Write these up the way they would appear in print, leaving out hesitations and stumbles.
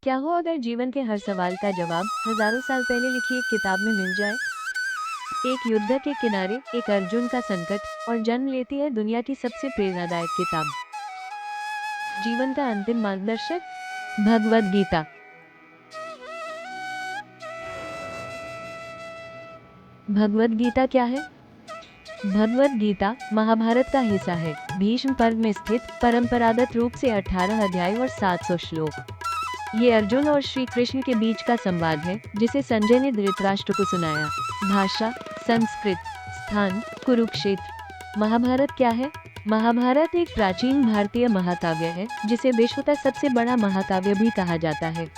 क्या हो अगर जीवन के हर सवाल का जवाब हजारों साल पहले लिखी एक किताब में मिल जाए। एक युद्ध के किनारे, एक अर्जुन का संकट और जन्म लेती है दुनिया की सबसे प्रेरणादायक किताब, जीवन का अंतिम मार्गदर्शक, भगवद गीता। भगवद गीता क्या है? भगवद गीता महाभारत का हिस्सा है। भीष्म पर्व में स्थित परंपरागत रूप से 18 अध्याय और 700 श्लोक। ये अर्जुन और श्री कृष्ण के बीच का संवाद है, जिसे संजय ने धृतराष्ट्र को सुनाया। भाषा संस्कृत, स्थान कुरुक्षेत्र। महाभारत क्या है? महाभारत एक प्राचीन भारतीय महाकाव्य है, जिसे विश्व का सबसे बड़ा महाकाव्य भी कहा जाता है।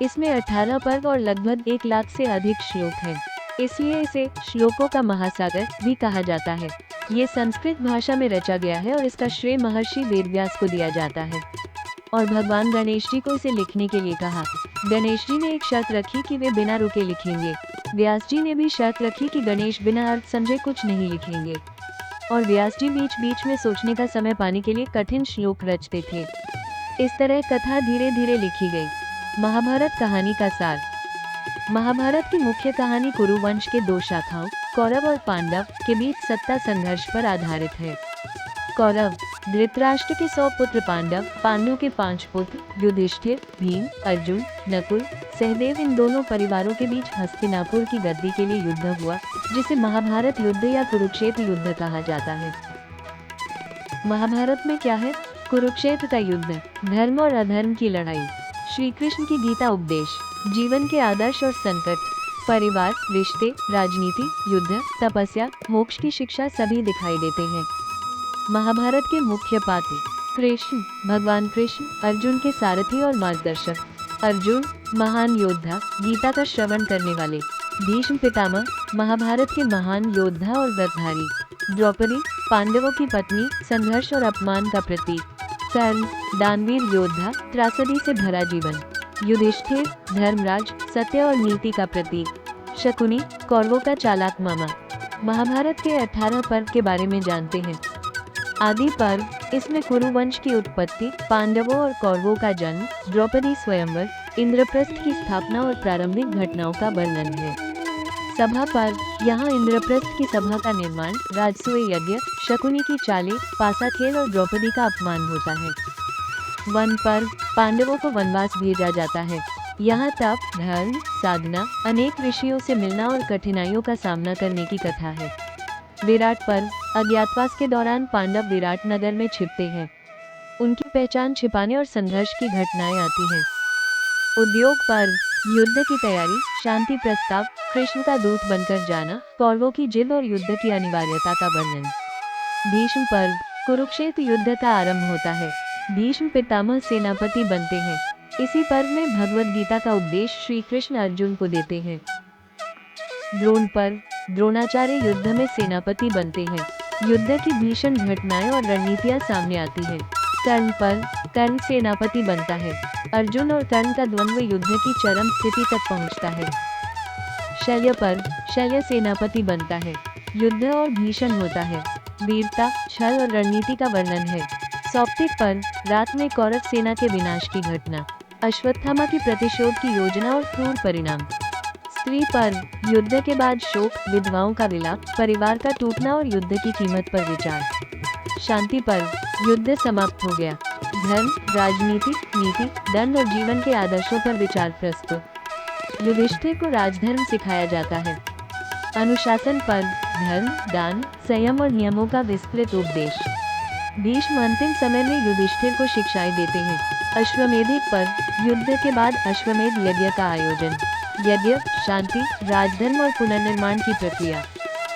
इसमें 18 पर्व और लगभग 1 लाख से अधिक श्लोक हैं। इसलिए इसे श्लोकों का महासागर भी कहा जाता है। ये संस्कृत भाषा में रचा गया है और इसका श्रेय महर्षि वेदव्यास को दिया जाता है और भगवान गणेश जी को इसे लिखने के लिए कहा। गणेश जी ने एक शर्त रखी कि वे बिना रुके लिखेंगे। व्यास जी ने भी शर्त रखी कि गणेश बिना अर्थ समझे कुछ नहीं लिखेंगे और व्यास जी बीच बीच में सोचने का समय पाने के लिए कठिन श्लोक रचते थे। इस तरह कथा धीरे धीरे लिखी गई। महाभारत कहानी का सार। महाभारत की मुख्य कहानी कुरुवंश के 2 शाखाओं, कौरव और पांडव के बीच सत्ता संघर्ष पर आधारित है। कौरव धृतराष्ट्र के 100 पुत्र, पांडव पांडु के 5 पुत्र, युधिष्ठिर, भीम, अर्जुन, नकुल, सहदेव। इन दोनों परिवारों के बीच हस्तिनापुर की गद्दी के लिए युद्ध हुआ, जिसे महाभारत युद्ध या कुरुक्षेत्र युद्ध कहा जाता है। महाभारत में क्या है? कुरुक्षेत्र का युद्ध, धर्म और अधर्म की लड़ाई, श्री कृष्ण की गीता उपदेश, जीवन के आदर्श और संकट, परिवार, रिश्ते, राजनीति, युद्ध, तपस्या, मोक्ष की शिक्षा सभी दिखाई देते हैं। महाभारत के मुख्य पात्र। कृष्ण, भगवान कृष्ण अर्जुन के सारथी और मार्गदर्शक। अर्जुन महान योद्धा, गीता का श्रवण करने वाले। भीष्म पितामह, महाभारत के महान योद्धा और व्रतधारी। द्रौपदी पांडवों की पत्नी, संघर्ष और अपमान का प्रतीक। कर्ण दानवीर योद्धा, त्रासदी से भरा जीवन। युधिष्ठिर धर्मराज, सत्य और नीति का प्रतीक। शकुनी कौरवों का चालाक मामा। महाभारत के 18 पर्व के बारे में जानते हैं। आदि पर्व, इसमें कुरुवंश की उत्पत्ति, पांडवों और कौरवों का जन्म, द्रौपदी स्वयंवर, इंद्रप्रस्थ की स्थापना और प्रारंभिक घटनाओं का वर्णन है। सभा पर्व, यहाँ इंद्रप्रस्थ की सभा का निर्माण, राजसूय यज्ञ, शकुनी की चालें, पासा खेल और द्रौपदी का अपमान होता है। वन पर्व, पांडवों को वनवास भेजा जाता है। यहाँ तप, धर्म, साधना, अनेक ऋषियों से मिलना और कठिनाइयों का सामना करने की कथा है। विराट पर्व, अज्ञातवास के दौरान पांडव विराट नगर में छिपते हैं। उनकी पहचान छिपाने और संघर्ष की घटनाएं आती हैं। उद्योग पर्व, युद्ध की तैयारी, शांति प्रस्ताव, कृष्ण का दूत बनकर जाना, कौरवों की जिद और युद्ध की अनिवार्यता का वर्णन। भीष्म पर्व, कुरुक्षेत्र युद्ध का आरंभ होता है। भीष्म पितामह सेनापति बनते हैं। इसी पर्व में भगवद गीता का उपदेश श्री कृष्ण अर्जुन को देते हैं। द्रोण पर्व, द्रोणाचार्य युद्ध में सेनापति बनते हैं। युद्ध की भीषण घटनाएं और रणनीतियां सामने आती हैं। कर्ण पर्व, कर्ण सेनापति बनता है। अर्जुन और कर्ण का द्वंद्व युद्ध की चरम स्थिति तक पहुंचता है। शल्य पर्व, शल्य सेनापति बनता है। युद्ध और भीषण होता है। वीरता, छल और रणनीति का वर्णन है। सौप्तिक पर्व, रात में कौरव सेना के विनाश की घटना, अश्वत्थामा की प्रतिशोध की योजना और क्रूर परिणाम। स्त्री पर्व, युद्ध के बाद शोक, विधवाओं का विलाप, परिवार का टूटना और युद्ध की कीमत पर विचार। शांति पर्व, युद्ध समाप्त हो गया। धर्म, राजनीति, नीति, दंड और जीवन के आदर्शों पर विचार प्रस्तुत। युधिष्ठिर को राजधर्म सिखाया जाता है। अनुशासन पर्व, धर्म, दान, संयम और नियमों का विस्तृत उपदेश। भीष्म अंतिम समय में युधिष्ठिर को शिक्षाएं देते हैं। अश्वमेधिक पर्व, युद्ध के बाद अश्वमेध यज्ञ का आयोजन। यज्ञ, शांति, राजधर्म और पुनर्निर्माण की प्रक्रिया।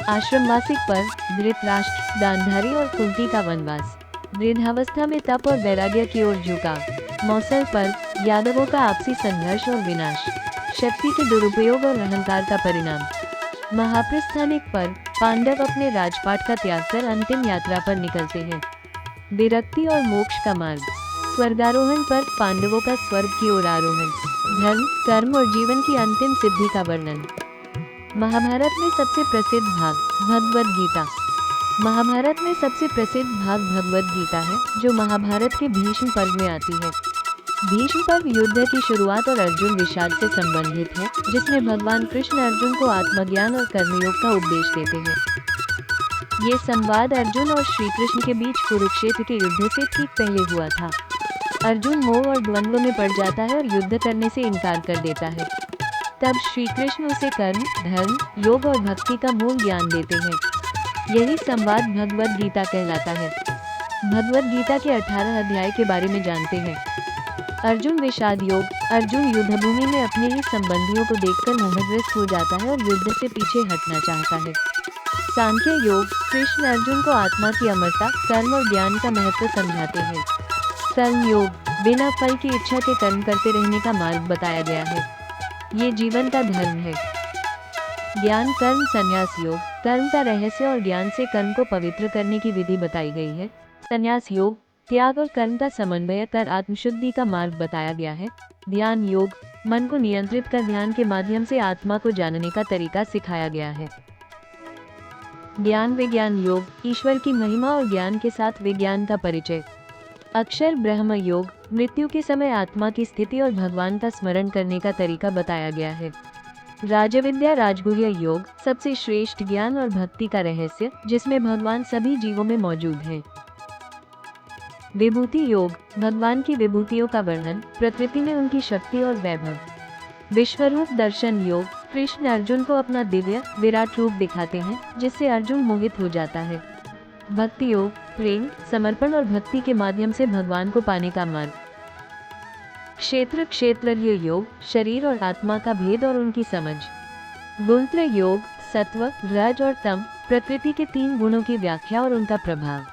आश्रमवासिक पर्व, धृतराष्ट्र, गांधारी और कुंती का वनवास। वृद्धावस्था में तप और वैराग्य की ओर झुकाव। मौसल पर्व, यादवों का आपसी संघर्ष और विनाश, शक्ति के दुरुपयोग और अहंकार का परिणाम। महाप्रस्थानिक पर्व, पांडव अपने राजपाट का त्याग कर अंतिम यात्रा पर निकलते हैं। विरक्ति और मोक्ष का मार्ग। स्वर्गारोहण पर्व, पांडवों का स्वर्ग की ओर आरोहण। धर्म, कर्म और जीवन की अंतिम सिद्धि का वर्णन। महाभारत में सबसे प्रसिद्ध भाग, भगवद गीता। महाभारत में सबसे प्रसिद्ध भाग भगवद गीता है, जो महाभारत के भीष्म पर्व में आती है। भीष्म पर्व युद्ध की शुरुआत और अर्जुन विषाद से संबंधित है, जिसमें भगवान कृष्ण अर्जुन को आत्मज्ञान और कर्मयोग का उपदेश देते हैं। ये संवाद अर्जुन और श्री कृष्ण के बीच कुरुक्षेत्र के युद्ध से ठीक पहले हुआ था। अर्जुन मोह और द्वंद्व में पड़ जाता है और युद्ध करने से इनकार कर देता है। तब श्री कृष्ण उसे कर्म, धर्म, योग और भक्ति का मूल ज्ञान देते हैं। यही संवाद भगवद गीता कहलाता है। भगवद गीता के 18 अध्याय के बारे में जानते हैं। अर्जुन विषाद योग। अर्जुन युद्धभूमि में अपने ही संबंधियों को देखकर मोहग्रस्त हो जाता है और युद्ध से पीछे हटना चाहता है। सांख्य योग। कृष्ण अर्जुन को आत्मा की अमरता, कर्म और ज्ञान का महत्व समझाते हैं। कर्म योग। बिना फल की इच्छा के कर्म करते रहने का मार्ग बताया गया है। ये जीवन का धर्म है। ज्ञान कर्म संन्यास योग। कर्म का रहस्य और ज्ञान से कर्म को पवित्र करने की विधि बताई गई है। संन्यास योग। त्याग और कर्म का समन्वय कर आत्मशुद्धि का मार्ग बताया गया है। ध्यान योग। मन को नियंत्रित कर ध्यान के माध्यम से आत्मा को जानने का तरीका सिखाया गया है। ज्ञान विज्ञान योग। ईश्वर की महिमा और ज्ञान के साथ विज्ञान का परिचय। अक्षर ब्रह्म योग। मृत्यु के समय आत्मा की स्थिति और भगवान का स्मरण करने का तरीका बताया गया है। राजविद्या राजगुह्य योग। सबसे श्रेष्ठ ज्ञान और भक्ति का रहस्य, जिसमें भगवान सभी जीवों में मौजूद हैं। विभूति योग। भगवान की विभूतियों का वर्णन, प्रकृति में उनकी शक्ति और वैभव। विश्वरूप दर्शन योग। कृष्ण अर्जुन को अपना दिव्य विराट रूप दिखाते हैं, जिससे अर्जुन मोहित हो जाता है। भक्ति योग। प्रेम, समर्पण और भक्ति के माध्यम से भगवान को पाने का मार्ग। क्षेत्रज्ञ योग। शरीर और आत्मा का भेद और उनकी समझ। गुणत्र योग। सत्व, रज और तम, प्रकृति के 3 गुणों की व्याख्या और उनका प्रभाव।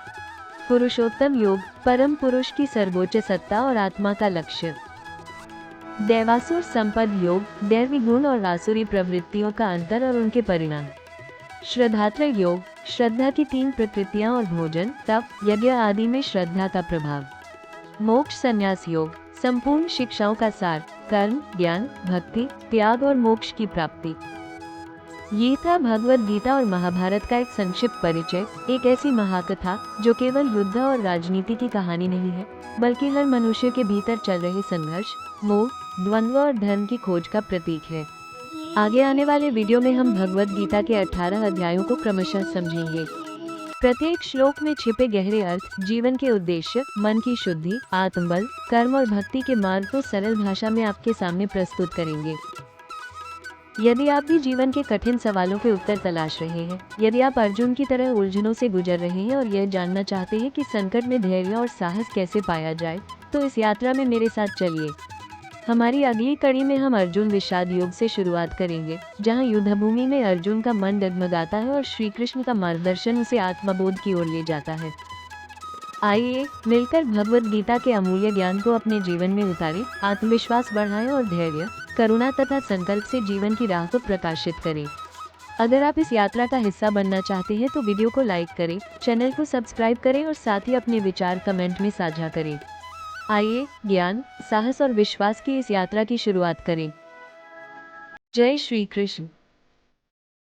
पुरुषोत्तम योग। परम पुरुष की सर्वोच्च सत्ता और आत्मा का लक्ष्य। दैवासुर संपद योग। दैवी गुण और आसुरी प्रवृत्तियों का अंतर और उनके परिणाम। श्रद्धात्र योग। श्रद्धा की 3 प्रकृतियां और भोजन, तप, यज्ञ आदि में श्रद्धा का प्रभाव। मोक्ष संन्यास योग। संपूर्ण शिक्षाओं का सार, कर्म, ज्ञान, भक्ति, त्याग और मोक्ष की प्राप्ति। ये था भगवद गीता और महाभारत का एक संक्षिप्त परिचय। एक ऐसी महाकथा जो केवल युद्ध और राजनीति की कहानी नहीं है, बल्कि हर मनुष्य के भीतर चल रहे संघर्ष, मोह, द्वंद्व और धर्म की खोज का प्रतीक है। आगे आने वाले वीडियो में हम भगवद गीता के 18 अध्यायों को क्रमशः समझेंगे। प्रत्येक श्लोक में छिपे गहरे अर्थ, जीवन के उद्देश्य, मन की शुद्धि, आत्मबल, कर्म और भक्ति के मार्ग को सरल भाषा में आपके सामने प्रस्तुत करेंगे। यदि आप भी जीवन के कठिन सवालों के उत्तर तलाश रहे हैं, यदि आप अर्जुन की तरह उलझनों से गुजर रहे हैं और यह जानना चाहते हैं कि संकट में धैर्य और साहस कैसे पाया जाए, तो इस यात्रा में मेरे साथ चलिए। हमारी अगली कड़ी में हम अर्जुन विषाद योग से शुरुआत करेंगे, जहां युद्धभूमि में अर्जुन का मन डगमगाता है और श्री कृष्ण का मार्गदर्शन उसे आत्मबोध की ओर ले जाता है। आइए मिलकर भगवद गीता के अमूल्य ज्ञान को अपने जीवन में उतारें, आत्मविश्वास बढ़ाएं और धैर्य, करुणा तथा संकल्प से जीवन की राह को प्रकाशित करें। अगर आप इस यात्रा का हिस्सा बनना चाहते हैं तो वीडियो को लाइक करें, चैनल को सब्सक्राइब करें और साथ ही अपने विचार कमेंट में साझा करें। आइए ज्ञान, साहस और विश्वास की इस यात्रा की शुरुआत करें। जय श्री कृष्ण।